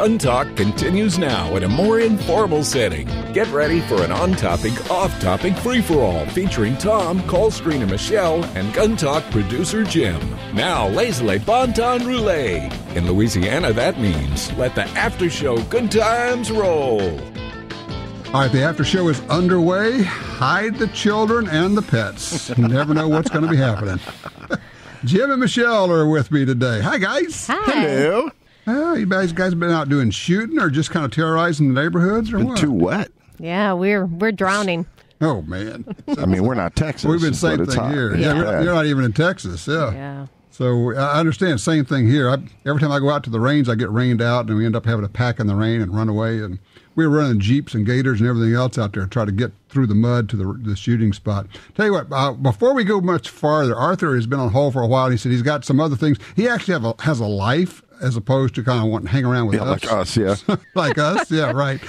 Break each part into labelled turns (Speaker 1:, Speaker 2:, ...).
Speaker 1: Gun Talk continues now in a more informal setting. Get ready for an on-topic, off-topic free-for-all featuring Tom, call screener Michelle, and Gun Talk producer Jim. Now, lazily bon temps roulette. In Louisiana, that means let the after show good times roll.
Speaker 2: All right, the after show is underway. Hide the children and the pets. You never know what's going to be happening. Jim and Michelle are with me today. Hi, guys.
Speaker 3: Hi.
Speaker 4: Hello.
Speaker 2: You guys been out doing shooting or just kind of terrorizing the neighborhoods or what?
Speaker 4: Too wet.
Speaker 3: Yeah, we're drowning.
Speaker 2: Oh, man.
Speaker 4: I mean, we're not Texas.
Speaker 2: We've been same
Speaker 4: but it's
Speaker 2: thing
Speaker 4: hot.
Speaker 2: here.
Speaker 4: It's
Speaker 2: Yeah,
Speaker 4: bad.
Speaker 2: you're not even in Texas.
Speaker 3: Yeah.
Speaker 2: So I understand, same thing here. Every time I go out to the range, I get rained out, and we end up having to pack in the rain and run away. And we were running Jeeps and Gators and everything else out there to try to get through the mud to the shooting spot. Tell you what, before we go much farther, Arthur has been on hold for a while, and he said he's got some other things. He actually has a life as opposed to kind of wanting to hang around with us.
Speaker 4: Like us, yeah.
Speaker 2: Like us, yeah, right.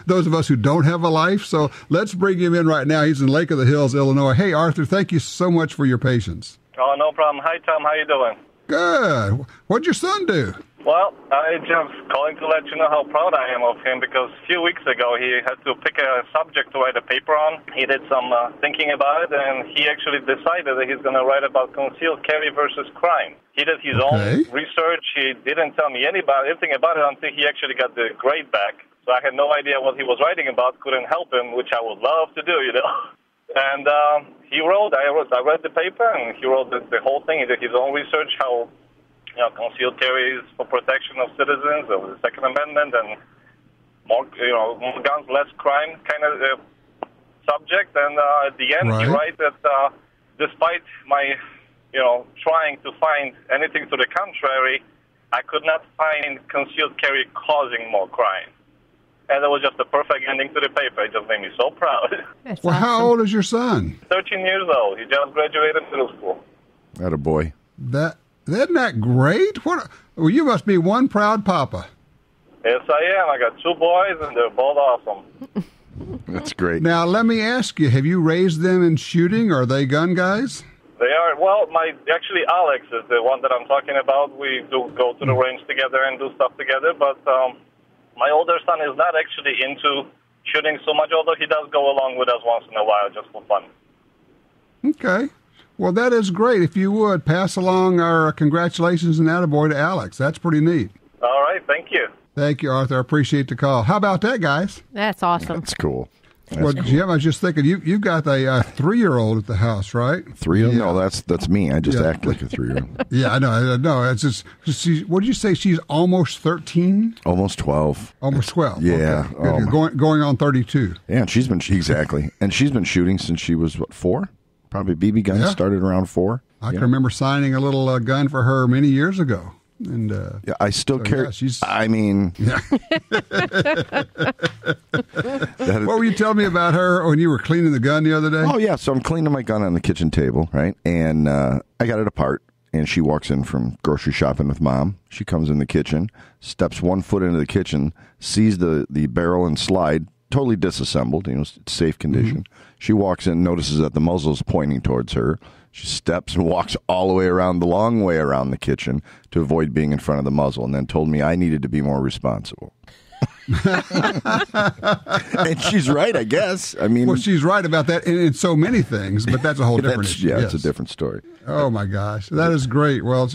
Speaker 2: Those of us who don't have a life. So let's bring him in right now. He's in Lake of the Hills, Illinois. Hey, Arthur, thank you so much for your patience.
Speaker 5: Oh, no problem. Hi, Tom. How you doing?
Speaker 2: Good. What'd your son do?
Speaker 5: Well, I just calling to let you know how proud I am of him because a few weeks ago he had to pick a subject to write a paper on. He did some thinking about it, and he actually decided that he's going to write about concealed carry versus crime. He did his own research. He didn't tell me anything about it until he actually got the grade back. So I had no idea what he was writing about, couldn't help him, which I would love to do, you know. And he wrote, I read the paper, and he wrote the whole thing. He did his own research, how concealed carry is for protection of citizens, of the Second Amendment, and more guns, less crime kind of subject. And at the end, he writes that despite my, trying to find anything to the contrary, I could not find concealed carry causing more crime. And it was just a perfect ending to the paper. It just made me so proud.
Speaker 3: That's
Speaker 2: Well,
Speaker 3: awesome.
Speaker 2: how old is your son?
Speaker 5: 13 years old. He just graduated middle school.
Speaker 4: Attaboy.
Speaker 2: Isn't that great? Well, you must be one proud papa.
Speaker 5: Yes, I am. I got 2 boys, and they're both awesome.
Speaker 4: That's great.
Speaker 2: Now, let me ask you, have you raised them in shooting? Are they gun guys?
Speaker 5: They are. Well, actually, Alex is the one that I'm talking about. We do go to the range together and do stuff together, but my older son is not actually into shooting so much, although he does go along with us once in a while just for fun.
Speaker 2: Okay. Well, that is great. If you would, pass along our congratulations and attaboy to Alex. That's pretty neat.
Speaker 5: All right. Thank you.
Speaker 2: Thank you, Arthur. I appreciate the call. How about that, guys?
Speaker 3: That's awesome.
Speaker 4: That's cool.
Speaker 2: Well, Jim, I was just thinking, you've got a 3-year-old at the house, right?
Speaker 4: 3 of them? No, that's me. I just act like a 3-year-old.
Speaker 2: Yeah, I know. It's just, what did you say? She's almost 13?
Speaker 4: Almost 12.
Speaker 2: Almost 12.
Speaker 4: Yeah.
Speaker 2: Okay. Going on 32.
Speaker 4: Yeah, and she's been shooting since she was, 4? Probably BB guns started around 4.
Speaker 2: I can remember signing a little gun for her many years ago. And
Speaker 4: yeah, I still carry.
Speaker 2: Yeah,
Speaker 4: I mean,
Speaker 2: what were you telling me about her when you were cleaning the gun the other day?
Speaker 4: Oh yeah, so I'm cleaning my gun on the kitchen table, right? And I got it apart, and she walks in from grocery shopping with Mom. She comes in the kitchen, steps 1 foot into the kitchen, sees the barrel and slide totally disassembled, it's safe condition. Mm-hmm. She walks in, notices that the muzzle's pointing towards her. She steps and walks all the way around, the long way around the kitchen to avoid being in front of the muzzle, and then told me I needed to be more responsible. And she's right, I guess. I mean,
Speaker 2: well, she's right about that in so many things, but that's a whole different issue.
Speaker 4: Yeah, it's a different story.
Speaker 2: Oh, my gosh. That is great. Well,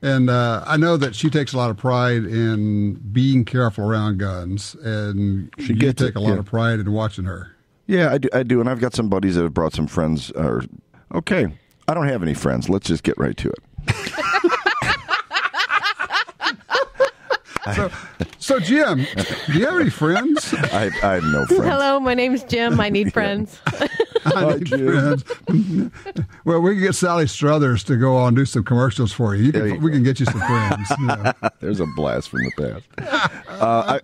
Speaker 2: and I know that she takes a lot of pride in being careful around guns, and you take a lot of pride in watching her.
Speaker 4: Yeah, I do, and I've got some buddies that have brought some friends. Okay, I don't have any friends. Let's just get right to it.
Speaker 2: So Jim, do you have any friends?
Speaker 4: I have no friends.
Speaker 3: Hello, my name's Jim. I need friends.
Speaker 2: I need friends. Well, we can get Sally Struthers to go on and do some commercials for you. We can get you some friends.
Speaker 4: There's a blast from the past.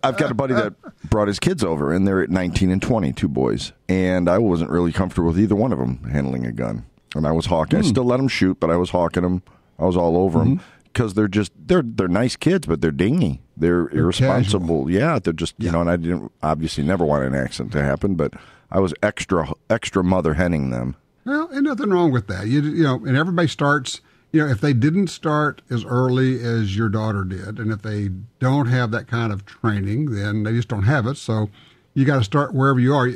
Speaker 4: I've got a buddy that brought his kids over, and they're at 19 and 20, 2 boys. And I wasn't really comfortable with either one of them handling a gun. And I was hawking. I still let them shoot, but I was hawking them. I was all over them. Because they're nice kids, but they're dingy. They're irresponsible.
Speaker 2: Casual.
Speaker 4: Yeah, they're just, and I didn't obviously never want an accident to happen, but I was extra mother henning them.
Speaker 2: Well, ain't nothing wrong with that. And everybody starts if they didn't start as early as your daughter did, and if they don't have that kind of training, then they just don't have it. So you got to start wherever you are.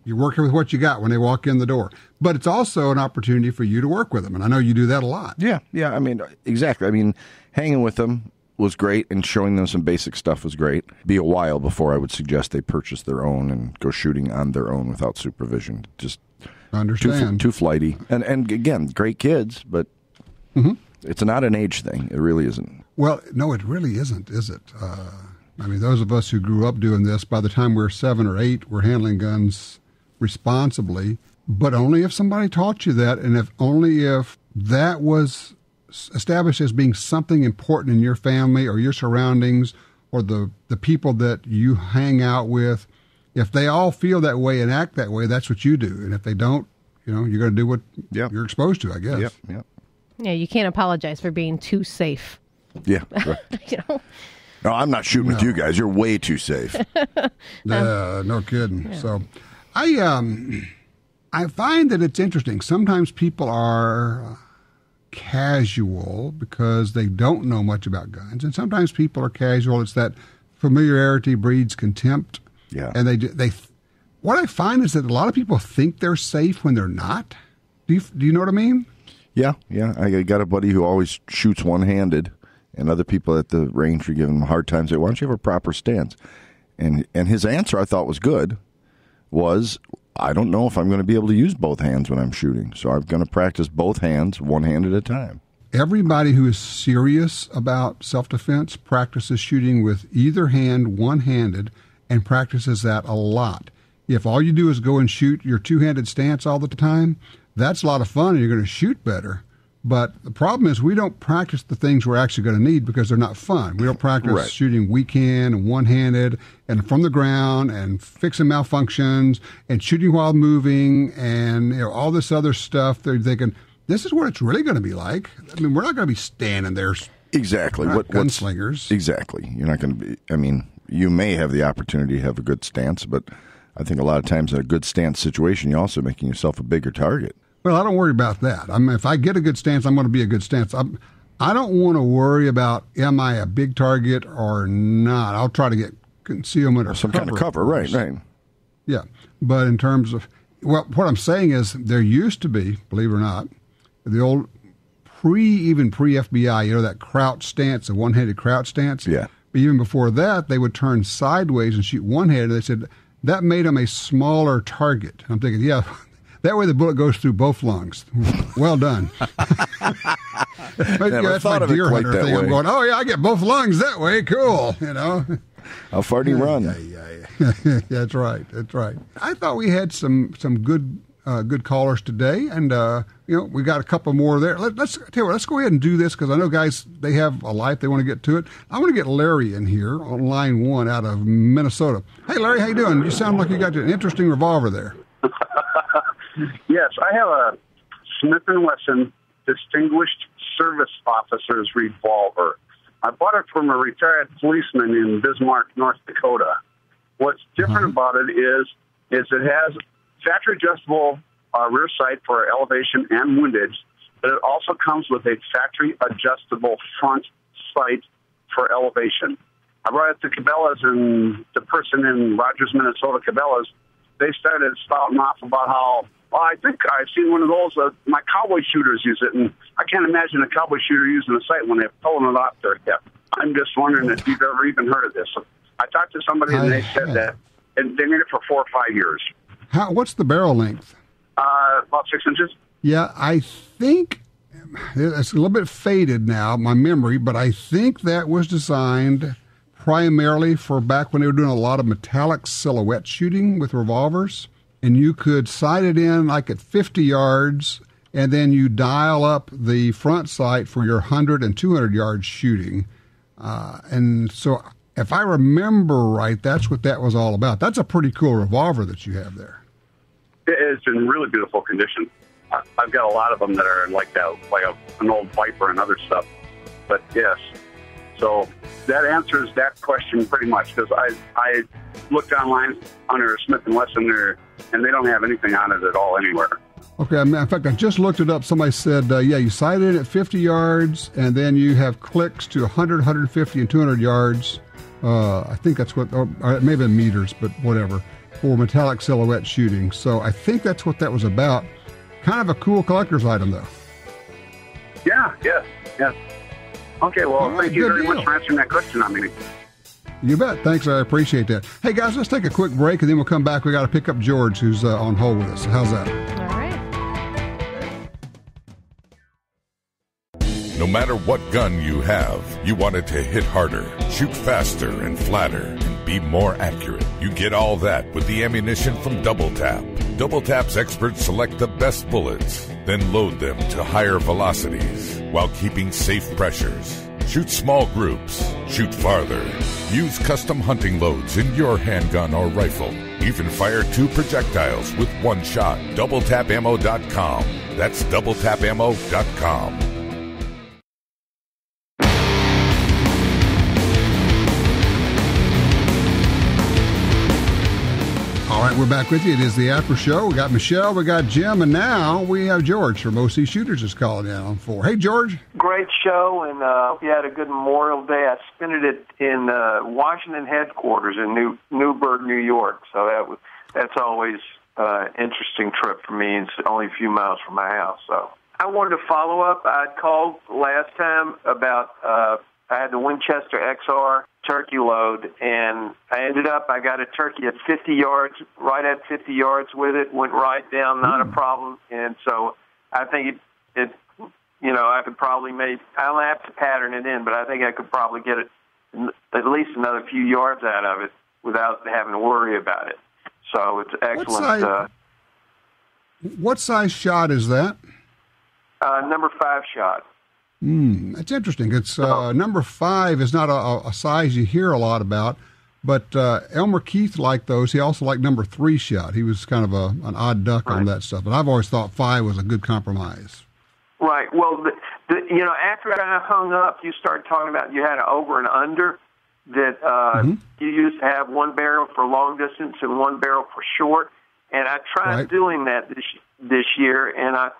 Speaker 2: You're working with what you got when they walk in the door. But it's also an opportunity for you to work with them, and I know you do that a lot.
Speaker 4: Yeah. I mean, exactly. I mean, hanging with them was great, and showing them some basic stuff was great. Be a while before I would suggest they purchase their own and go shooting on their own without supervision. Just
Speaker 2: understand
Speaker 4: too flighty. And again, great kids, but it's not an age thing. It really isn't.
Speaker 2: Well, no, it really isn't, is it? I mean, those of us who grew up doing this, by the time we're 7 or 8, we're handling guns responsibly, but only if somebody taught you that, and only if that was established as being something important in your family or your surroundings or the people that you hang out with. If they all feel that way and act that way, that's what you do. And if they don't, you're going to do what you're exposed to, I guess.
Speaker 4: Yep.
Speaker 3: Yeah, you can't apologize for being too safe.
Speaker 4: Yeah, right. No, I'm not shooting with you guys. You're way too safe.
Speaker 2: No kidding. Yeah. So I find that it's interesting. Sometimes people are casual because they don't know much about guns, and sometimes people are casual. It's that familiarity breeds contempt.
Speaker 4: Yeah.
Speaker 2: And they what I find is that a lot of people think they're safe when they're not. Do you know what I mean?
Speaker 4: Yeah. I got a buddy who always shoots one-handed, and other people at the range are giving him a hard time. Say, why don't you have a proper stance? And his answer I thought was good. Was I don't know if I'm going to be able to use both hands when I'm shooting, so I'm going to practice both hands, one hand at a time.
Speaker 2: Everybody who is serious about self-defense practices shooting with either hand one-handed and practices that a lot. If all you do is go and shoot your two-handed stance all the time, that's a lot of fun and you're going to shoot better. But the problem is we don't practice the things we're actually going to need because they're not fun. We don't practice shooting weekend and one-handed and from the ground and fixing malfunctions and shooting while moving and all this other stuff. They're thinking, this is what it's really going to be like. I mean, we're not going to be standing there.
Speaker 4: Exactly.
Speaker 2: Gunslingers.
Speaker 4: Exactly. You're not going to be, I mean, you may have the opportunity to have a good stance, but I think a lot of times in a good stance situation, you're also making yourself a bigger target.
Speaker 2: Well, I don't worry about that. I mean, if I get a good stance, I'm going to be a good stance. I don't want to worry about am I a big target or not. I'll try to get concealment or
Speaker 4: some kind of cover, right.
Speaker 2: Yeah, but in terms of, well, what I'm saying is there used to be, believe it or not, the old pre-FBI, that crouch stance, the one-handed crouch stance.
Speaker 4: Yeah.
Speaker 2: But even before that, they would turn sideways and shoot one-handed. They said that made them a smaller target. I'm thinking, yeah. That way the bullet goes through both lungs. Well done. That's my deer hunter thing. I'm going, oh, yeah, I get both lungs that way. Cool,
Speaker 4: How far do you run?
Speaker 2: Yeah. That's right. I thought we had some good callers today, and we got a couple more there. Let's tell you what, let's go ahead and do this because I know guys, they have a life, they want to get to it. I want to get Larry in here on line 1 out of Minnesota. Hey, Larry, how you doing? You sound like you got an interesting revolver there.
Speaker 6: Yes, I have a Smith & Wesson Distinguished Service Officer's revolver. I bought it from a retired policeman in Bismarck, North Dakota. What's different about it is it has factory-adjustable rear sight for elevation and windage, but it also comes with a factory-adjustable front sight for elevation. I brought it to Cabela's, and the person in Rogers, Minnesota, Cabela's, they started spouting off about how, I think I've seen one of those, my cowboy shooters use it, and I can't imagine a cowboy shooter using a sight when they're pulling it off their hip. I'm just wondering if you've ever even heard of this. I talked to somebody, and they said that, and they made it for 4 or 5 years.
Speaker 2: What's the barrel length?
Speaker 6: About 6 inches.
Speaker 2: Yeah, I think it's a little bit faded now, my memory, but I think that was designed primarily for back when they were doing a lot of metallic silhouette shooting with revolvers, and you could sight it in like at 50 yards, and then you dial up the front sight for your 100 and 200 yards shooting. And so if I remember right, that's what that was all about. That's a pretty cool revolver that you have there.
Speaker 6: It's in really beautiful condition. I've got a lot of them that are like that, like an old Viper and other stuff. But yes, so that answers that question pretty much, because I looked online under Smith & Wesson there, and they don't have anything on it at all anywhere.
Speaker 2: Okay, in fact, I just looked it up. Somebody said, you sight in at 50 yards, and then you have clicks to 100, 150, and 200 yards. I think that's what, or it may have been meters, but whatever, for metallic silhouette shooting. So I think that's what that was about. Kind of a cool collector's item, though.
Speaker 6: Yeah. Okay, well,
Speaker 2: right,
Speaker 6: thank you very
Speaker 2: deal.
Speaker 6: much for answering that question on me.
Speaker 2: You bet. Thanks. I appreciate that. Hey, guys, let's take a quick break, and then we'll come back. We got to pick up George, who's on hold with us. How's that?
Speaker 3: All right.
Speaker 1: No matter what gun you have, you want it to hit harder, shoot faster and flatter, and be more accurate. You get all that with the ammunition from Double Tap. Double Tap's experts select the best bullets, then load them to higher velocities while keeping safe pressures. Shoot small groups. Shoot farther. Use custom hunting loads in your handgun or rifle. Even fire 2 projectiles with 1 shot. DoubleTapAmmo.com. That's DoubleTapAmmo.com.
Speaker 2: All right, we're back with you. It is the after show. We got Michelle, we got Jim, and now we have George from OC Shooters is calling in on 4. Hey, George.
Speaker 7: Great show, and hope you had a good Memorial Day. I spent it in Washington headquarters in Newburgh, New York. So that's always an interesting trip for me. It's only a few miles from my house. So I wanted to follow up. I called last time about I had the Winchester XR turkey load, and I got a turkey at 50 yards, right at 50 yards with it, went right down, not a problem. And so I think it I could probably I don't have to pattern it in, but I think I could probably get it at least another few yards out of it without having to worry about it. So it's excellent.
Speaker 2: What size shot is that?
Speaker 7: Number 5 shot.
Speaker 2: That's interesting. It's number 5 is not a size you hear a lot about, but Elmer Keith liked those. He also liked number 3 shot. He was kind of an odd duck on that stuff, but I've always thought 5 was a good compromise.
Speaker 7: Right. Well, after I hung up, you started talking about you had an over and under that you used to have 1 barrel for long distance and 1 barrel for short, and I tried doing that this year, and I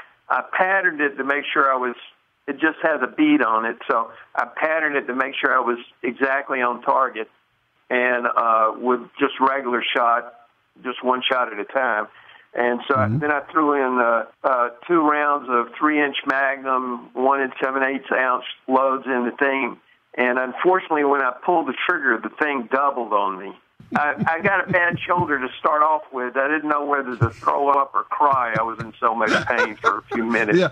Speaker 7: patterned it to make sure it just has a bead on it, so I patterned it to make sure I was exactly on target, and with just regular shot, just 1 shot at a time. And so then I threw in 2 rounds of 3-inch Magnum, 1 7/8 ounce loads in the thing, and unfortunately when I pulled the trigger, the thing doubled on me. I got a bad shoulder to start off with. I didn't know whether to throw up or cry. I was in so much pain for a few minutes.
Speaker 2: Yeah,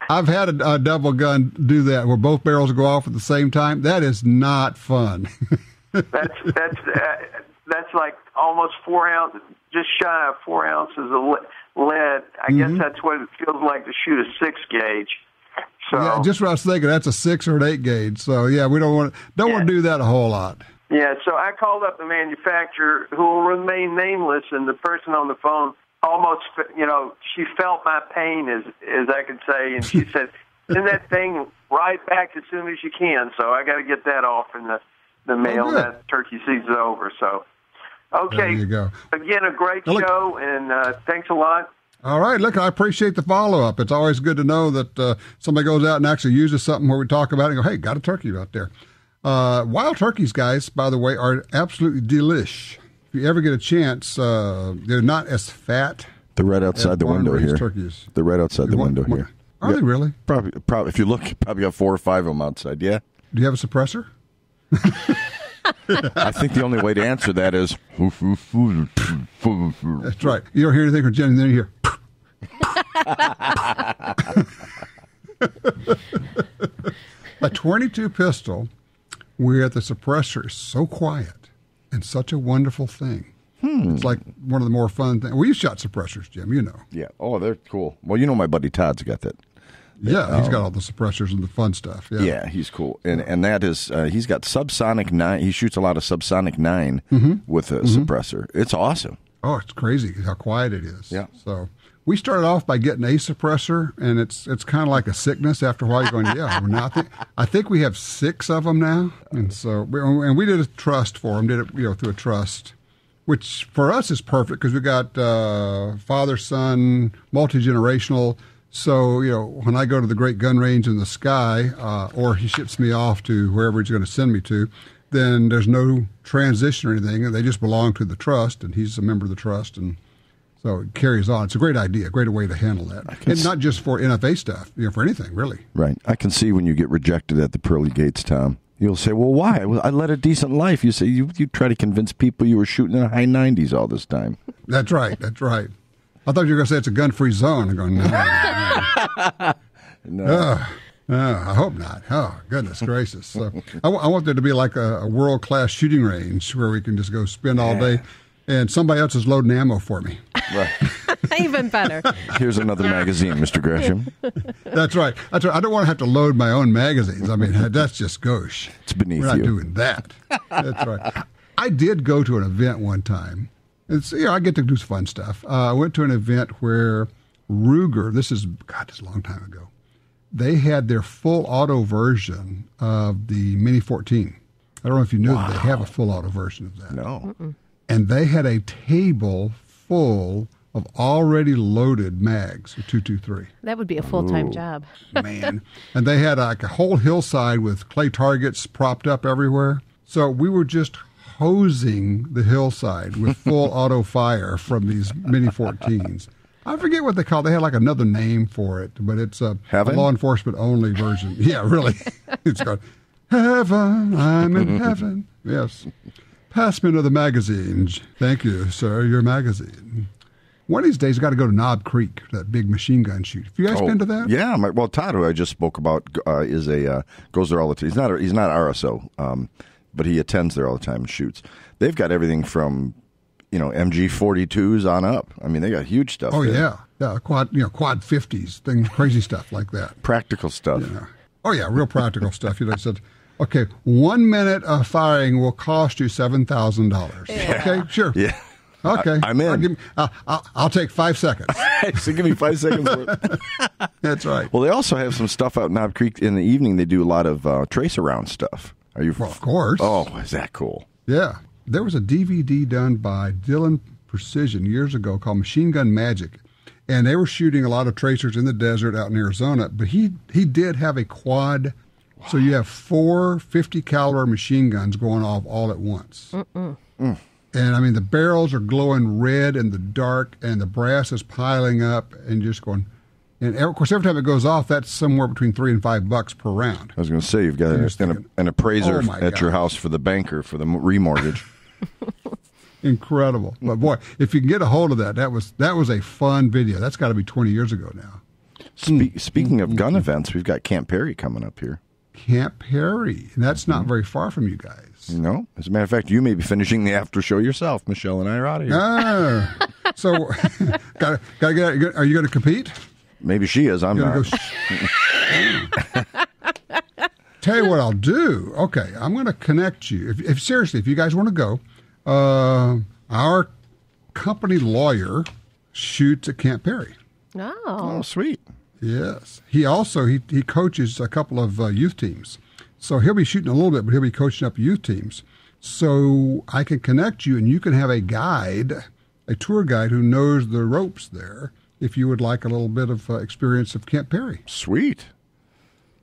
Speaker 2: I've had a double gun do that where both barrels go off at the same time. That is not fun.
Speaker 7: That's like almost 4 ounces, just shy of 4 ounces of lead. I guess that's what it feels like to shoot a 6 gauge. So
Speaker 2: yeah, just what I was thinking. That's a 6 or an 8 gauge. So yeah, we don't want to do that a whole lot.
Speaker 7: Yeah, so I called up the manufacturer, who will remain nameless, and the person on the phone almost, she felt my pain, as I could say, and she said, send that thing right back as soon as you can. So I got to get that off in the mail. That turkey season's over. So, okay.
Speaker 2: There you go.
Speaker 7: Again, a great show, and thanks a lot.
Speaker 2: All right, look, I appreciate the follow-up. It's always good to know that somebody goes out and actually uses something where we talk about it and go, hey, got a turkey out there. Wild turkeys, guys, by the way, are absolutely delish. If you ever get a chance, they're not as fat.
Speaker 4: They're right outside the window here.
Speaker 2: Turkeys.
Speaker 4: They're right outside the window here.
Speaker 2: Are they really?
Speaker 4: Probably. If you look, you probably got 4 or 5 of them outside. Yeah.
Speaker 2: Do you have a suppressor?
Speaker 4: I think the only way to answer that is.
Speaker 2: That's right. You don't hear anything from Jen, and then you hear. A .22 pistol where the suppressor is so quiet and such a wonderful thing. It's like one of the more fun things. Well, you shot suppressors, Jim, you know.
Speaker 4: Yeah. Oh, they're cool. Well, my buddy Todd's got that.
Speaker 2: Yeah, he's got all the suppressors and the fun stuff.
Speaker 4: Yeah, he's cool. And that is, he's got subsonic 9. He shoots a lot of subsonic 9 with a suppressor. It's awesome.
Speaker 2: Oh, it's crazy how quiet it is.
Speaker 4: Yeah.
Speaker 2: So we started off by getting a suppressor, and it's kind of like a sickness. After a while, you're going, now I think we have 6 of them now. And so we did a trust for them, did it through a trust. which for us is perfect because we got father, son, multi-generational. So, when I go to the great gun range in the sky, or he ships me off to wherever he's going to send me to, then there's no transition or anything. They just belong to the trust, and he's a member of the trust, and so it carries on. It's a great idea, a great way to handle that. And not just for NFA stuff, for anything, really.
Speaker 4: Right. I can see when you get rejected at the pearly gates, Tom. You'll say, well, why? I led a decent life. You say you try to convince people you were shooting in the high 90s all this time.
Speaker 2: That's right. I thought you were going to say it's a gun-free zone. I'm going, no.
Speaker 4: No.
Speaker 2: I hope not. Oh, goodness gracious. So I want there to be like a world-class shooting range where we can just go spend all day, and somebody else is loading ammo for me.
Speaker 4: Right.
Speaker 3: Even better.
Speaker 4: Here's another magazine, Mr. Gresham.
Speaker 2: That's right. I don't want to have to load my own magazines. I mean, that's just gauche.
Speaker 4: It's beneath
Speaker 2: We're not
Speaker 4: you.
Speaker 2: doing that. That's right. I did go to an event one time. I get to do some fun stuff. I went to an event where Ruger, this is a long time ago, they had their full auto version of the Mini 14. I don't know if you knew that they have a full auto version of that.
Speaker 4: No.
Speaker 2: And they had a table full of already loaded mags, 223.
Speaker 3: That would be a full-time job.
Speaker 2: Man. And they had like a whole hillside with clay targets propped up everywhere. So we were just hosing the hillside with full auto fire from these Mini 14s. I forget what they call it. They had like another name for it, but it's a law enforcement only version. Yeah, really. It's called Heaven, I'm in Heaven. Yes. Pass me another magazine. Thank you, sir, your magazine. One of these days, I've got to go to Knob Creek, that big machine gun shoot. Have you guys been to that?
Speaker 4: Yeah. Well, Todd, who I just spoke about, goes there all the time. He's not RSO, but he attends there all the time and shoots. They've got everything from MG 42s on up. I mean, they got huge stuff.
Speaker 2: Oh,
Speaker 4: there.
Speaker 2: yeah. Quad 50s, things, crazy stuff like that.
Speaker 4: Practical stuff.
Speaker 2: Yeah. Oh, yeah, real practical stuff. They said, okay, 1 minute of firing will cost you $7,000.
Speaker 3: Yeah.
Speaker 2: Okay, sure.
Speaker 4: Yeah.
Speaker 2: Okay.
Speaker 4: I'm in.
Speaker 2: I'll take 5 seconds.
Speaker 4: So give me 5 seconds for it.
Speaker 2: That's right.
Speaker 4: Well, they also have some stuff out in Knob Creek in the evening. They do a lot of trace around stuff. Are you?
Speaker 2: Well, of course.
Speaker 4: Oh, is that cool?
Speaker 2: Yeah. There was a DVD done by Dylan Precision years ago called Machine Gun Magic. And they were shooting a lot of tracers in the desert out in Arizona. But he did have a quad. Wow. So you have 4 50 caliber machine guns going off all at once. And I mean, the barrels are glowing red in the dark, and the brass is piling up and just going. And of course, every time it goes off, that's somewhere between $3 and $5 per round.
Speaker 4: I was going to say, you've got an appraiser at your house for the banker for the remortgage.
Speaker 2: Incredible. But boy, if you can get a hold of that was a fun video. That's got to be 20 years ago now.
Speaker 4: Speaking of gun events, we've got Camp Perry coming up here.
Speaker 2: Camp Perry. And that's not very far from you guys.
Speaker 4: No. As a matter of fact, you may be finishing the after show yourself. Michelle and I are out of here.
Speaker 2: So, gotta get. Are you going to compete?
Speaker 4: Maybe she is. I'm not.
Speaker 2: Tell you what I'll do. Okay, I'm going to connect you. If seriously, if you guys want to go, our company lawyer shoots at Camp Perry.
Speaker 3: Oh,
Speaker 4: sweet.
Speaker 2: Yes. He also he coaches a couple of youth teams. So he'll be shooting a little bit, but he'll be coaching up youth teams. So I can connect you, and you can have a guide, a tour guide who knows the ropes there, if you would like a little bit of experience of Camp Perry.
Speaker 4: Sweet.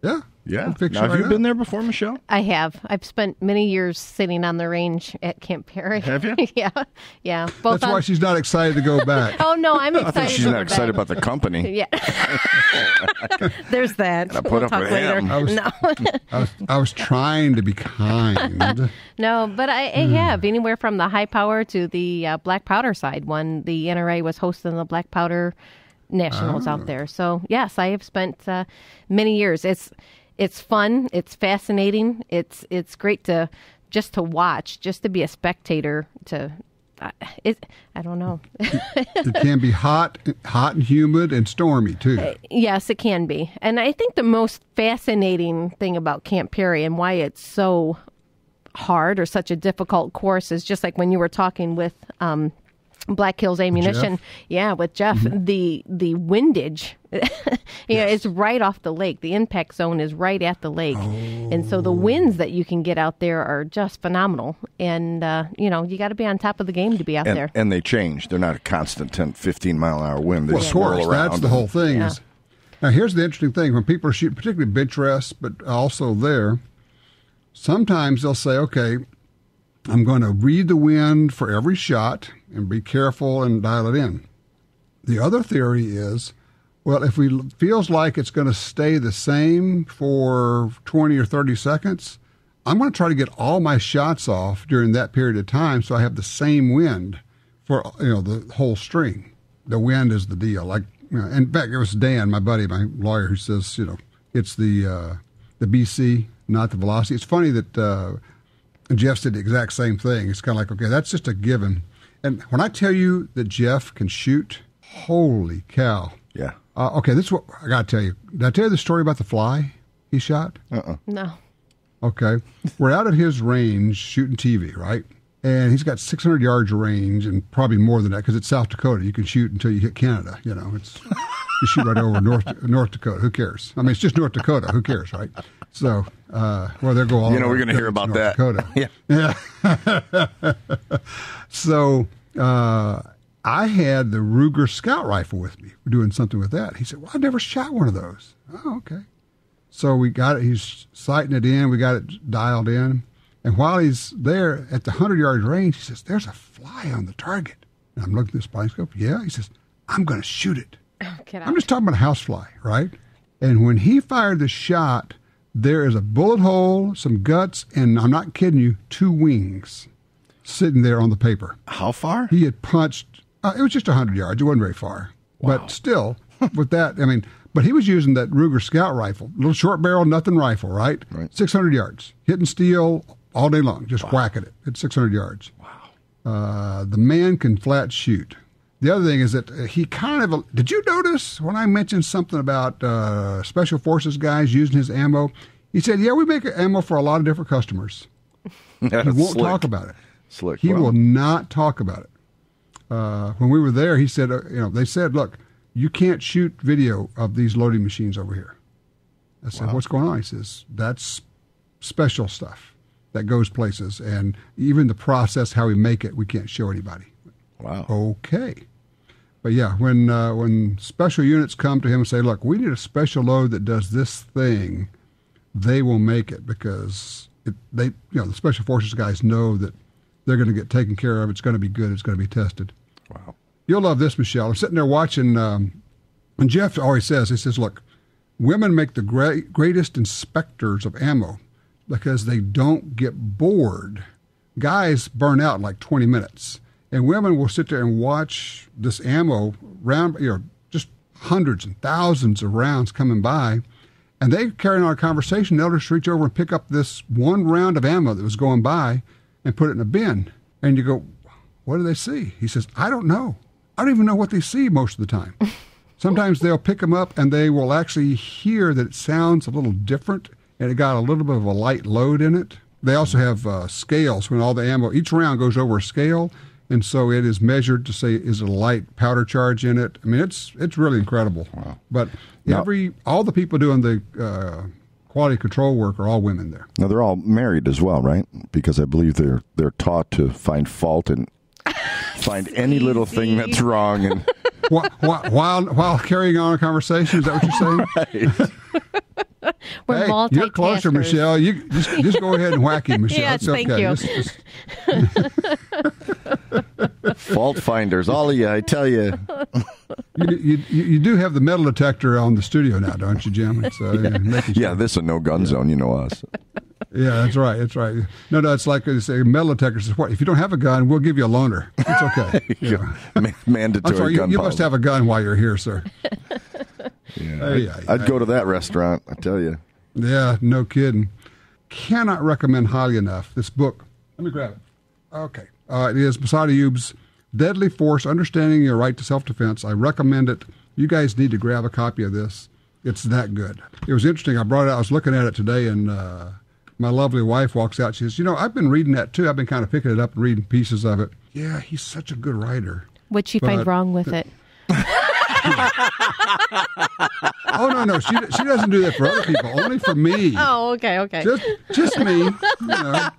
Speaker 2: Yeah.
Speaker 4: Yeah.
Speaker 2: Now,
Speaker 4: have you been there before, Michelle?
Speaker 3: I have. I've spent many years sitting on the range at Camp Perry.
Speaker 4: Have you?
Speaker 3: Yeah.
Speaker 2: That's why she's not excited to go back.
Speaker 3: Oh, no, I'm excited.
Speaker 4: I think she's not excited about the company.
Speaker 3: Yeah. There's that.
Speaker 4: We'll talk later.
Speaker 2: I was trying to be kind.
Speaker 3: No, but I have anywhere from the high power to the black powder side when the NRA was hosting the black powder nationals out there. So, yes, I have spent many years. It's fun. It's fascinating. It's great to watch, just to be a spectator. I don't know.
Speaker 2: It can be hot and humid and stormy too.
Speaker 3: Yes, it can be. And I think the most fascinating thing about Camp Perry and why it's so hard or such a difficult course is just like when you were talking with Black Hills Ammunition.
Speaker 2: Jeff?
Speaker 3: Yeah, with Jeff, the windage, it's right off the lake. The impact zone is right at the lake. And so the winds that you can get out there are just phenomenal. And, you got to be on top of the game to be out there.
Speaker 4: And they change. They're not a constant 10, 15-mile-an-hour wind. They
Speaker 2: Well, of course, that's the whole thing.
Speaker 3: Yeah.
Speaker 2: Now, here's the interesting thing. When people are shooting, particularly bench rests, but also there, sometimes they'll say, okay, I'm going to read the wind for every shot and be careful and dial it in. The other theory is, well, if it feels like it's going to stay the same for 20 or 30 seconds, I'm going to try to get all my shots off during that period of time so I have the same wind for the whole string. The wind is the deal. Like, in fact, it was Dan, my buddy, my lawyer, who says, it's the BC, not the velocity. It's funny that Jeff said the exact same thing. It's kind of like, okay, that's just a given. And when I tell you that Jeff can shoot, holy cow.
Speaker 4: Yeah.
Speaker 2: Okay, this is what I got to tell you. Did I tell you the story about the fly he shot?
Speaker 3: No.
Speaker 2: Okay. We're out at his range shooting TV, right? And he's got 600 yards of range and probably more than that because it's South Dakota. You can shoot until you hit Canada. It's you shoot right over North Dakota. Who cares? I mean, it's just North Dakota. Who cares, right? So, they'll go all
Speaker 4: we're going to hear about
Speaker 2: North
Speaker 4: that.
Speaker 2: Dakota. Yeah. So, I had the Ruger Scout rifle with me. We're doing something with that. He said, well, I've never shot one of those. Oh, okay. So we got it. He's sighting it in. We got it dialed in. And while he's there at the 100-yard range, he says, there's a fly on the target. And I'm looking at the spy scope. Yeah. He says, I'm going to shoot it. I'm just talking about a housefly, right? And when he fired the shot, there is a bullet hole, some guts, and I'm not kidding you, 2 wings sitting there on the paper.
Speaker 4: How far?
Speaker 2: He had punched, it was just 100 yards. It wasn't very far.
Speaker 4: Wow.
Speaker 2: But still, with that, but he was using that Ruger Scout rifle, little short barrel, nothing rifle, right? 600 yards, hitting steel all day long, just whacking it at 600 yards. Wow. The man can flat shoot. The other thing is that he did you notice when I mentioned something about Special Forces guys using his ammo? He said, yeah, we make ammo for a lot of different customers. He won't talk about it.
Speaker 4: Slick.
Speaker 2: He will not talk about it. When we were there, he said, they said, look, you can't shoot video of these loading machines over here. I said, what's going on? He says, that's special stuff that goes places. And even the process, how we make it, we can't show anybody.
Speaker 4: Wow.
Speaker 2: Okay. But yeah, when special units come to him and say, look, we need a special load that does this thing, they will make it because the Special Forces guys know that they're going to get taken care of. It's going to be good. It's going to be tested.
Speaker 4: Wow.
Speaker 2: You'll love this, Michelle. I'm sitting there watching, and Jeff always says, he says, look, women make the greatest inspectors of ammo because they don't get bored. Guys burn out in like 20 minutes. And women will sit there and watch this ammo round, just hundreds and thousands of rounds coming by. And they carry on a conversation. They'll just reach over and pick up this one round of ammo that was going by and put it in a bin. And you go, what do they see? He says, I don't know. I don't even know what they see most of the time. Sometimes they'll pick them up and they will actually hear that it sounds a little different and it got a little bit of a light load in it. They also have scales when all the ammo, each round goes over a scale. And so it is measured to say, is it a light powder charge in it? I mean, it's really incredible. Wow. But all the people doing the quality control work are all women there.
Speaker 4: Now, they're all married as well, right? Because I believe they're taught to find fault and find any little thing that's wrong. And
Speaker 2: while carrying on a conversation, is that what you're saying?
Speaker 4: Right.
Speaker 3: We're
Speaker 2: hey, you're closer, Michelle. You just go ahead and whack him, Michelle.
Speaker 3: Yes,
Speaker 2: it's okay.
Speaker 3: Thank you.
Speaker 4: Fault finders, all of you, I tell you.
Speaker 2: You do have the metal detector on the studio now, don't you, Jim?
Speaker 4: This is a no-gun zone. You know us.
Speaker 2: Yeah, that's right. That's right. No, it's like they say, metal detector says, what? If you don't have a gun, we'll give you a loaner. It's okay.
Speaker 4: Mandatory
Speaker 2: I'm sorry,
Speaker 4: gun
Speaker 2: you must have a gun while you're here, sir.
Speaker 4: Yeah, I'd go to that restaurant, I tell you.
Speaker 2: Yeah, no kidding. Cannot recommend highly enough this book. Let me grab it. Okay. It is Masada Ayub's Deadly Force, Understanding Your Right to Self-Defense. I recommend it. You guys need to grab a copy of this. It's that good. It was interesting. I was looking at it today, and my lovely wife walks out. She says, I've been reading that too. I've been kind of picking it up and reading pieces of it. Yeah, he's such a good writer.
Speaker 3: What'd she find wrong with it?
Speaker 2: Oh, no. She doesn't do that for other people. Only for me.
Speaker 3: Oh, okay.
Speaker 2: Just me. You know.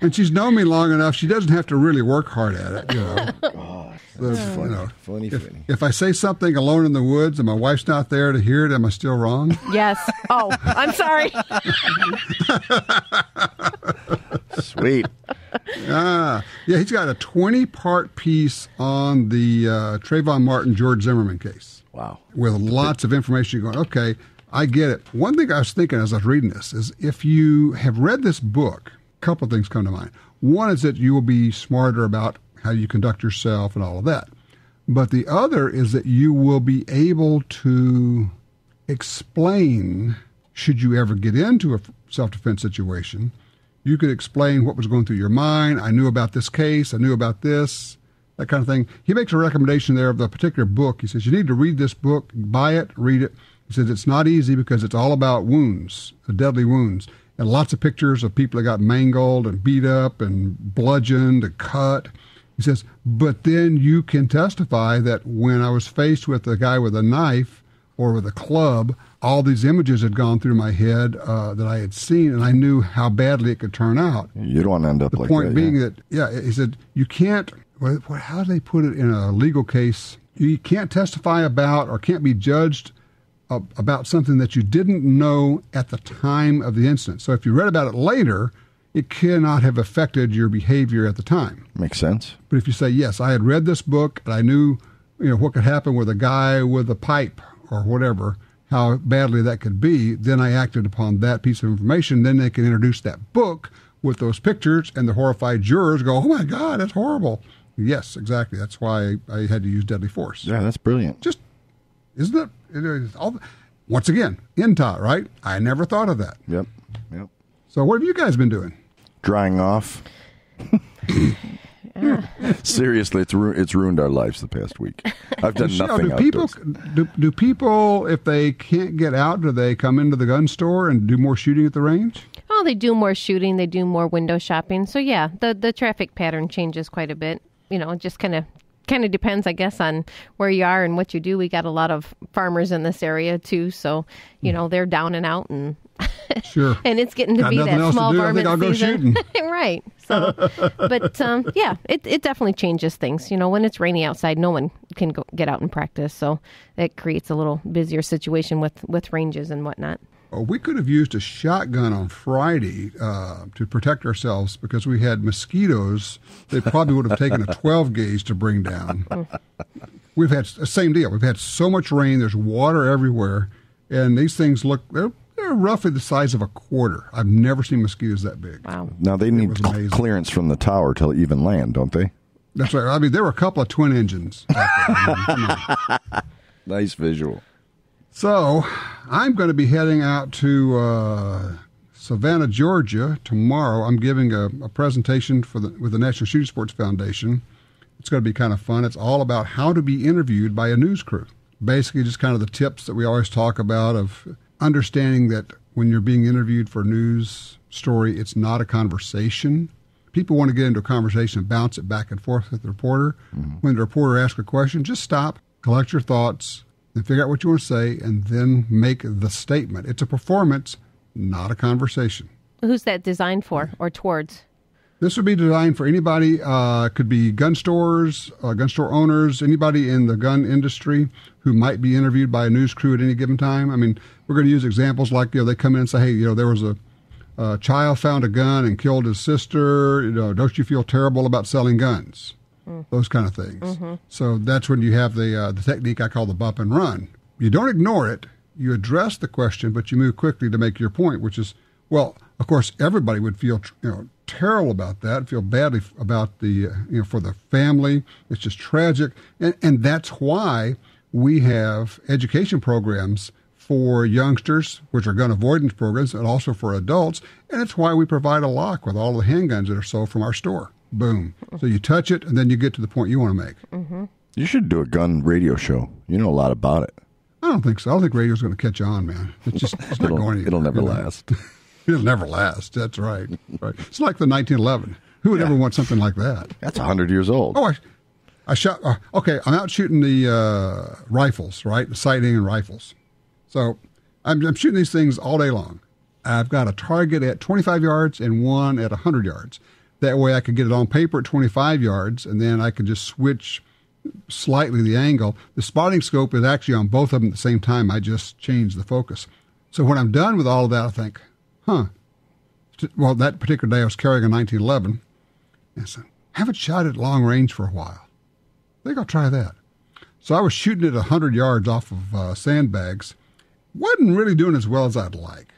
Speaker 2: And she's known me long enough. She doesn't have to really work hard at it. You know.
Speaker 4: Oh, that's funny. Funny.
Speaker 2: If I say something alone in the woods and my wife's not there to hear it, am I still wrong?
Speaker 3: Yes. Oh, I'm sorry.
Speaker 4: Sweet.
Speaker 2: Yeah, he's got a 20-part piece on the Trayvon Martin, George Zimmerman case.
Speaker 4: Wow.
Speaker 2: With lots of information going, okay, I get it. One thing I was thinking as I was reading this is if you have read this book, a couple of things come to mind. One is that you will be smarter about how you conduct yourself and all of that. But the other is that you will be able to explain, should you ever get into a self-defense situation, you could explain what was going through your mind. I knew about this case. I knew about this, that kind of thing. He makes a recommendation there of the particular book. He says, you need to read this book, buy it, read it. He says, it's not easy because it's all about wounds, deadly wounds, and lots of pictures of people that got mangled and beat up and bludgeoned and cut. He says, but then you can testify that when I was faced with a guy with a knife or with a club, all these images had gone through my head that I had seen, and I knew how badly it could turn out.
Speaker 4: You don't want to end up like that.
Speaker 2: The point being that, he said, you can't, how do they put it in a legal case? You can't testify about or can't be judged about something that you didn't know at the time of the incident. So if you read about it later, it cannot have affected your behavior at the time.
Speaker 4: Makes sense.
Speaker 2: But if you say, yes, I had read this book, and I knew what could happen with a guy with a pipe or whatever, how badly that could be, then I acted upon that piece of information. Then they can introduce that book with those pictures, and the horrified jurors go, oh, my God, that's horrible. Yes, exactly. That's why I had to use deadly force.
Speaker 4: Yeah, that's brilliant.
Speaker 2: Just, isn't it? It is once again, INTOT, right? I never thought of that.
Speaker 4: Yep.
Speaker 2: So what have you guys been doing?
Speaker 4: Drying off. Seriously, it's ruined our lives the past week. I've done nothing outdoors.
Speaker 2: Do people, if they can't get out, do they come into the gun store and do more shooting at the range?
Speaker 3: Oh, they do more shooting. They do more window shopping. So, yeah, the traffic pattern changes quite a bit. It just kind of depends, I guess, on where you are and what you do. We got a lot of farmers in this area, too. So, they're down and out and...
Speaker 2: Sure.
Speaker 3: And it's getting to
Speaker 2: got
Speaker 3: be that small varmint season. Right. So, but it definitely changes things. When it's rainy outside, no one can get out and practice. So it creates a little busier situation with ranges and whatnot.
Speaker 2: We could have used a shotgun on Friday to protect ourselves because we had mosquitoes. They probably would have taken a 12 gauge to bring down. We've had the same deal. We've had so much rain. There's water everywhere. And these things they're roughly the size of a quarter. I've never seen mosquitoes that big.
Speaker 3: Wow.
Speaker 4: Now, they need clearance from the tower to even land, don't they?
Speaker 2: That's right. I mean, there were a couple of twin engines out there.
Speaker 4: Nice visual.
Speaker 2: So, I'm going to be heading out to Savannah, Georgia tomorrow. I'm giving a presentation with the National Shooting Sports Foundation. It's going to be kind of fun. It's all about how to be interviewed by a news crew. Basically, just kind of the tips that we always talk about of understanding that when you're being interviewed for a news story, it's not a conversation. People want to get into a conversation and bounce it back and forth with the reporter. Mm-hmm. When the reporter asks a question, just stop, collect your thoughts, and figure out what you want to say, and then make the statement. It's a performance, not a conversation.
Speaker 3: Who's that designed for or towards?
Speaker 2: This would be designed for anybody, could be gun stores, gun store owners, anybody in the gun industry who might be interviewed by a news crew at any given time. I mean, we're going to use examples like, they come in and say, hey, there was a child found a gun and killed his sister. Don't you feel terrible about selling guns? Those kind of things. Mm-hmm. So that's when you have the technique I call the bump and run. You don't ignore it. You address the question, but you move quickly to make your point, which is, well, of course, everybody would feel, terrible about that, feel badly about the, for the family. It's just tragic. And that's why we have education programs for youngsters, which are gun avoidance programs, and also for adults. And it's why we provide a lock with all the handguns that are sold from our store. Boom. So you touch it, and then you get to the point you want to make.
Speaker 3: Mm-hmm.
Speaker 4: You should do a gun radio show. You know a lot about it.
Speaker 2: I don't think so. I don't think radio's going to catch on, man. It's not going anywhere.
Speaker 4: It'll never last.
Speaker 2: It'll never last. That's right. Right. It's like the 1911. Who would ever want something like that?
Speaker 4: That's 100 years old.
Speaker 2: Oh, I shot. Okay, I'm out shooting the rifles, right? The sighting and rifles. So I'm shooting these things all day long. I've got a target at 25 yards and one at 100 yards. That way I could get it on paper at 25 yards, and then I could just switch slightly the angle. The spotting scope is actually on both of them at the same time. I just changed the focus. So when I'm done with all of that, I think, well, that particular day I was carrying a 1911. And I said, haven't shot at long range for a while. I think I'll try that. So I was shooting at 100 yards off of sandbags. Wasn't really doing as well as I'd like.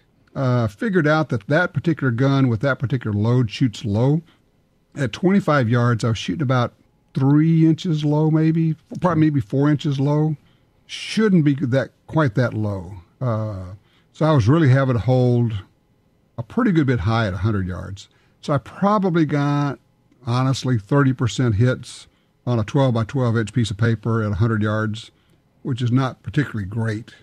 Speaker 2: Figured out that particular gun with that particular load shoots low. At 25 yards, I was shooting about 3 inches low, maybe 4 inches low. Shouldn't be quite that low. So I was really having to hold a pretty good bit high at 100 yards. So I probably got, honestly, 30% hits on a 12 by 12 inch piece of paper at 100 yards, which is not particularly great.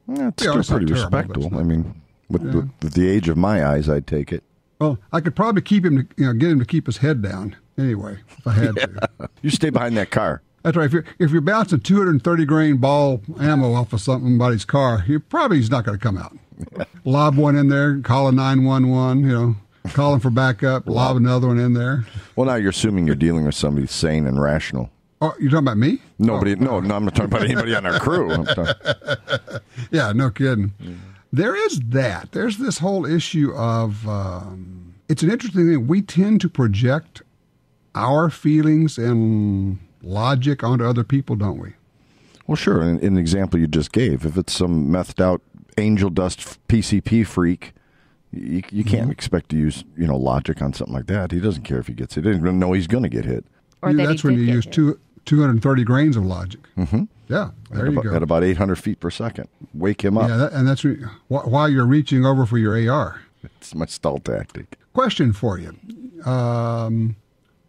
Speaker 4: It's still pretty respectable. I mean, with the age of my eyes, I'd take it.
Speaker 2: Well, I could probably keep him, get him to keep his head down anyway, if I had to.
Speaker 4: You stay behind that car.
Speaker 2: That's right. If you're bouncing 230 grain ball ammo off of somebody's car, he's not going to come out. Lob one in there, call a 911, calling for backup, lob another one in there.
Speaker 4: Well, now you're assuming you're dealing with somebody sane and rational.
Speaker 2: Oh, you're talking about me?
Speaker 4: Nobody. No, I'm not talking about anybody on our crew.
Speaker 2: Yeah, no kidding. There is that. There's this whole issue of, it's an interesting thing. We tend to project our feelings and logic onto other people, don't we?
Speaker 4: Well, sure. In an example you just gave, if it's some methed out angel dust PCP freak, you can't expect to use logic on something like that. He doesn't care if he gets hit. He doesn't even know he's going to get hit.
Speaker 3: Or
Speaker 2: that's when you use 230 grains of logic.
Speaker 4: Mm-hmm.
Speaker 2: Yeah, there you go.
Speaker 4: At about 800 feet per second. Wake him up.
Speaker 2: Yeah, and that's while you're reaching over for your AR.
Speaker 4: It's my stall tactic.
Speaker 2: Question for you.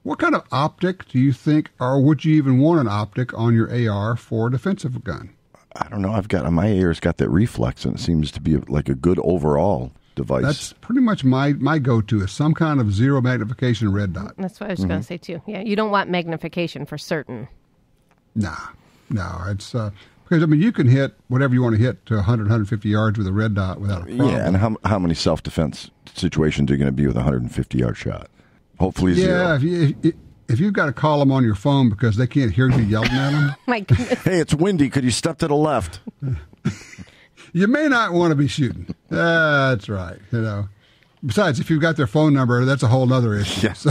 Speaker 2: What kind of optic do you think, or would you even want an optic on your AR for a defensive gun?
Speaker 4: I don't know. My AR's got that reflex, and it seems to be like a good overall device.
Speaker 2: That's pretty much my go-to is some kind of zero magnification red dot.
Speaker 3: That's what I was going to say, too. Yeah, you don't want magnification for certain.
Speaker 2: No, it's because you can hit whatever you want to hit to 100, 150 yards with a red dot without a problem.
Speaker 4: Yeah, and how many self-defense situations are you going to be with a 150-yard shot? Hopefully zero.
Speaker 2: Yeah, if you've got to call them on your phone because they can't hear you yelling at them.
Speaker 3: My goodness.
Speaker 4: Hey, it's windy. Could you step to the left?
Speaker 2: You may not want to be shooting. That's right. Besides, if you've got their phone number, that's a whole other issue.
Speaker 4: Yeah.
Speaker 2: So,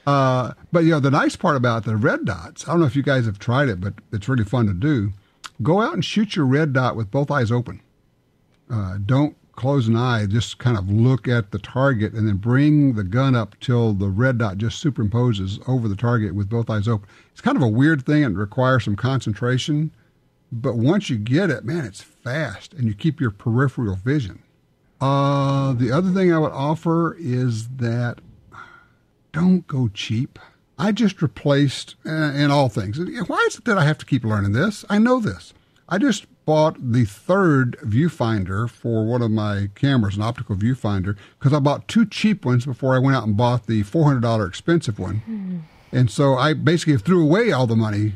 Speaker 2: but the nice part about the red dots, I don't know if you guys have tried it, but it's really fun to do. Go out and shoot your red dot with both eyes open. Don't close an eye. Just kind of look at the target and then bring the gun up till the red dot just superimposes over the target with both eyes open. It's kind of a weird thing and requires some concentration. But once you get it, man, it's fast, and you keep your peripheral vision. The other thing I would offer is that don't go cheap. I just replaced, in all things, why is it that I have to keep learning this? I know this. I just bought the third viewfinder for one of my cameras, an optical viewfinder, because I bought 2 cheap ones before I went out and bought the $400 expensive one. And so I basically threw away all the money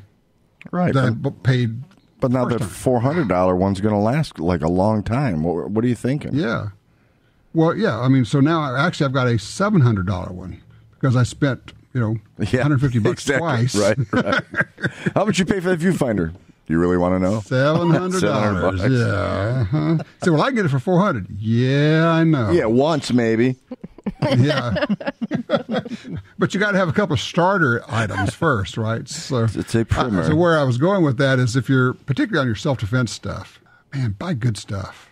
Speaker 2: that I paid.
Speaker 4: But now the $400 one's going to last like a long time. What are you thinking?
Speaker 2: Yeah. Well, yeah. I mean, so now I've got a $700 one because I spent, $150
Speaker 4: exactly.
Speaker 2: twice.
Speaker 4: Right. How much you pay for that viewfinder? Do you really want to know?
Speaker 2: $700. Yeah. Uh-huh. So, well, I get it for $400. Yeah, I know.
Speaker 4: Yeah, once maybe.
Speaker 2: Yeah. But you got to have a couple of starter items first, right? So
Speaker 4: it's a primer.
Speaker 2: So where I was going with that is if you're particularly on your self-defense stuff, man, buy good stuff.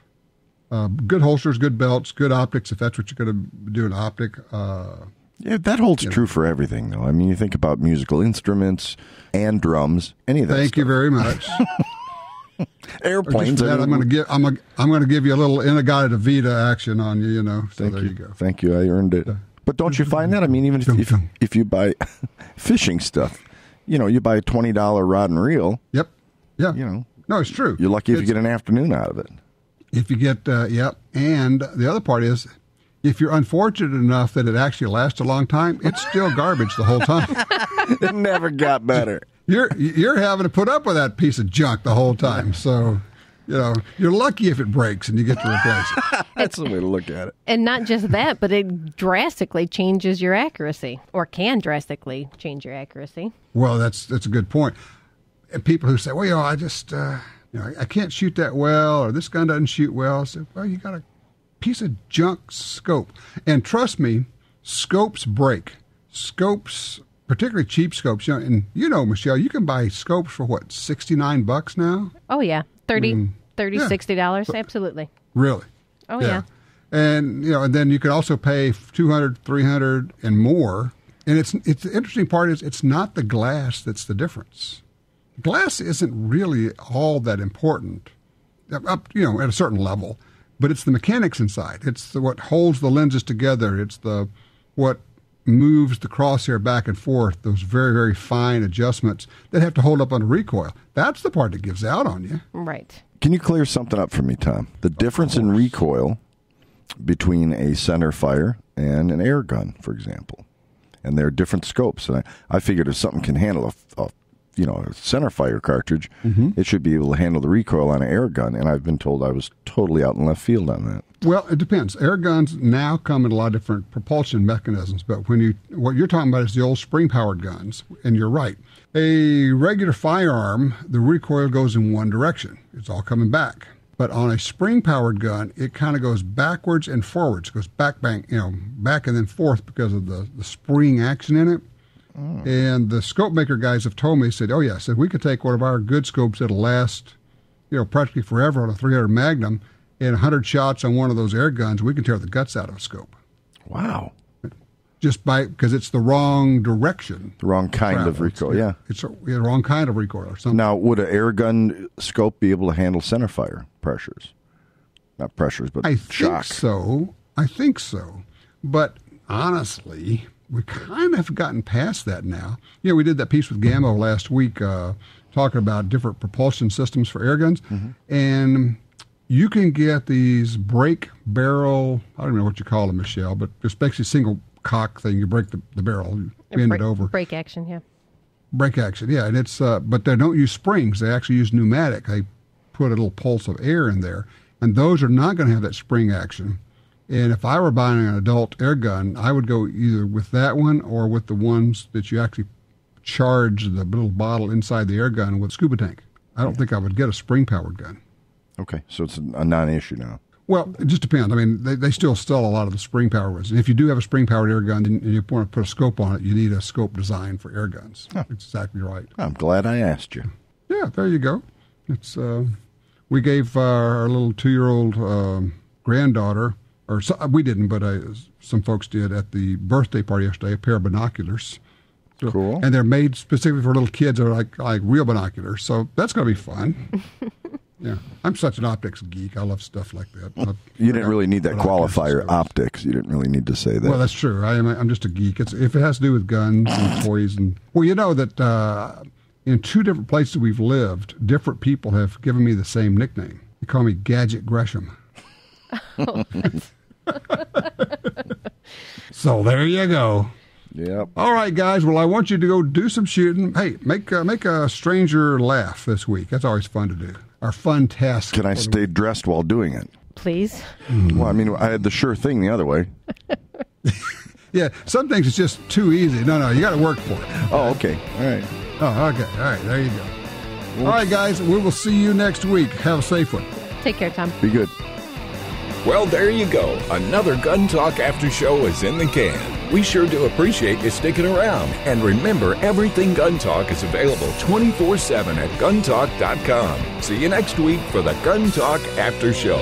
Speaker 2: Good holsters, good belts, good optics, if that's what you're going to do, an optic.
Speaker 4: Yeah, that holds true for everything, though. I mean, you think about musical instruments and drums, any of that
Speaker 2: Thank
Speaker 4: stuff.
Speaker 2: you very much.
Speaker 4: Airplanes.
Speaker 2: That, I'm going to give you a little Inagata Vita action on you. So there you go.
Speaker 4: Thank you. I earned it. But don't you find that? I mean, even if you buy fishing stuff, you buy a $20 rod and reel.
Speaker 2: Yep. Yeah. No, it's true.
Speaker 4: You're lucky if you get an afternoon out of it.
Speaker 2: If you get, And the other part is, If you're unfortunate enough that it actually lasts a long time, it's still garbage the whole time.
Speaker 4: It never got better.
Speaker 2: You're having to put up with that piece of junk the whole time. So, you're lucky if it breaks and you get to replace it.
Speaker 4: That's the way to look at it.
Speaker 3: And not just that, but it drastically changes your accuracy, or can drastically change your accuracy.
Speaker 2: Well, that's a good point. And people who say, well, I just, I can't shoot that well, or this gun doesn't shoot well. I say, well, you got a piece of junk scope. And trust me, scopes break. Scopes, particularly cheap scopes. And Michelle, you can buy scopes for what, $69 now?
Speaker 3: Oh, yeah. $30, $60. Absolutely.
Speaker 2: Really?
Speaker 3: Oh, yeah.
Speaker 2: And, and then you can also pay $200, $300 and more. And it's the interesting part is it's not the glass that's the difference. Glass isn't really all that important, up at a certain level, but it's the mechanics inside. It's what holds the lenses together. It's what moves the crosshair back and forth. Those very, very fine adjustments that have to hold up on a recoil. That's the part that gives out on you.
Speaker 3: Right.
Speaker 4: Can you clear something up for me, Tom? The difference in recoil between a center fire and an air gun, for example, and they're different scopes. And I figured if something can handle a center fire cartridge, it should be able to handle the recoil on an air gun, and I've been told I was totally out in left field on that.
Speaker 2: Well, it depends. Air guns now come in a lot of different propulsion mechanisms, but what you're talking about is the old spring-powered guns, and you're right. A regular firearm, the recoil goes in one direction. It's all coming back. But on a spring-powered gun, it kind of goes backwards and forwards. It goes back and then forth because of the spring action in it. And the scope maker guys have told me, said, we could take one of our good scopes that'll last, practically forever on a 300 Magnum, and 100 shots on one of those air guns, we can tear the guts out of a scope.
Speaker 4: Wow.
Speaker 2: Just because it's the wrong direction.
Speaker 4: The wrong kind of recoil, yeah.
Speaker 2: It's the wrong kind of recoil or something.
Speaker 4: Now, would an air gun scope be able to handle center fire pressures? Not pressures, but shock.
Speaker 2: I think so. But honestly, we kind of have gotten past that now. We did that piece with Gammo last week talking about different propulsion systems for air guns. And you can get these break barrel, I don't know what you call them, Michelle, but it's basically a single cock thing. You break the barrel, you bend it over.
Speaker 3: Break action, yeah.
Speaker 2: Break action, yeah. And it's but they don't use springs. They actually use pneumatic. They put a little pulse of air in there. And those are not going to have that spring action. And if I were buying an adult air gun, I would go either with that one or with the ones that you actually charge the little bottle inside the air gun with a scuba tank. I don't think I would get a spring-powered gun.
Speaker 4: Okay, so it's a non-issue now.
Speaker 2: Well, it just depends. I mean, they still sell a lot of the spring-powered ones. And if you do have a spring-powered air gun and you want to put a scope on it, you need a scope design for air guns. Huh. That's exactly right.
Speaker 4: I'm glad I asked you.
Speaker 2: Yeah, there you go. It's we gave our little 2-year-old granddaughter, or we didn't, but some folks did at the birthday party yesterday, a pair of binoculars. So,
Speaker 4: cool.
Speaker 2: And they're made specifically for little kids that are like real binoculars. So that's going to be fun. Yeah. I'm such an optics geek. I love stuff like that.
Speaker 4: You didn't really need that qualifier, optics. You didn't really need to say that.
Speaker 2: Well, that's true. I'm just a geek. If it has to do with guns and toys. Well, you know that in 2 different places we've lived, different people have given me the same nickname. They call me Gadget Gresham. So there you go.
Speaker 4: Yep.
Speaker 2: All right, guys. Well, I want you to go do some shooting. Hey, make a stranger laugh this week. That's always fun to do. Our fun task.
Speaker 4: Can I stay dressed while doing it?
Speaker 3: Please.
Speaker 4: Well, I mean, I had the sure thing the other way.
Speaker 2: Yeah, some things it's just too easy. No, you got to work for it.
Speaker 4: Oh, okay. All right.
Speaker 2: Oh, okay. All right, there you go. All right, guys. We will see you next week. Have a safe one.
Speaker 3: Take care, Tom.
Speaker 4: Be good.
Speaker 1: Well, there you go. Another Gun Talk After Show is in the can. We sure do appreciate you sticking around. And remember, everything Gun Talk is available 24/7 at guntalk.com. See you next week for the Gun Talk After Show.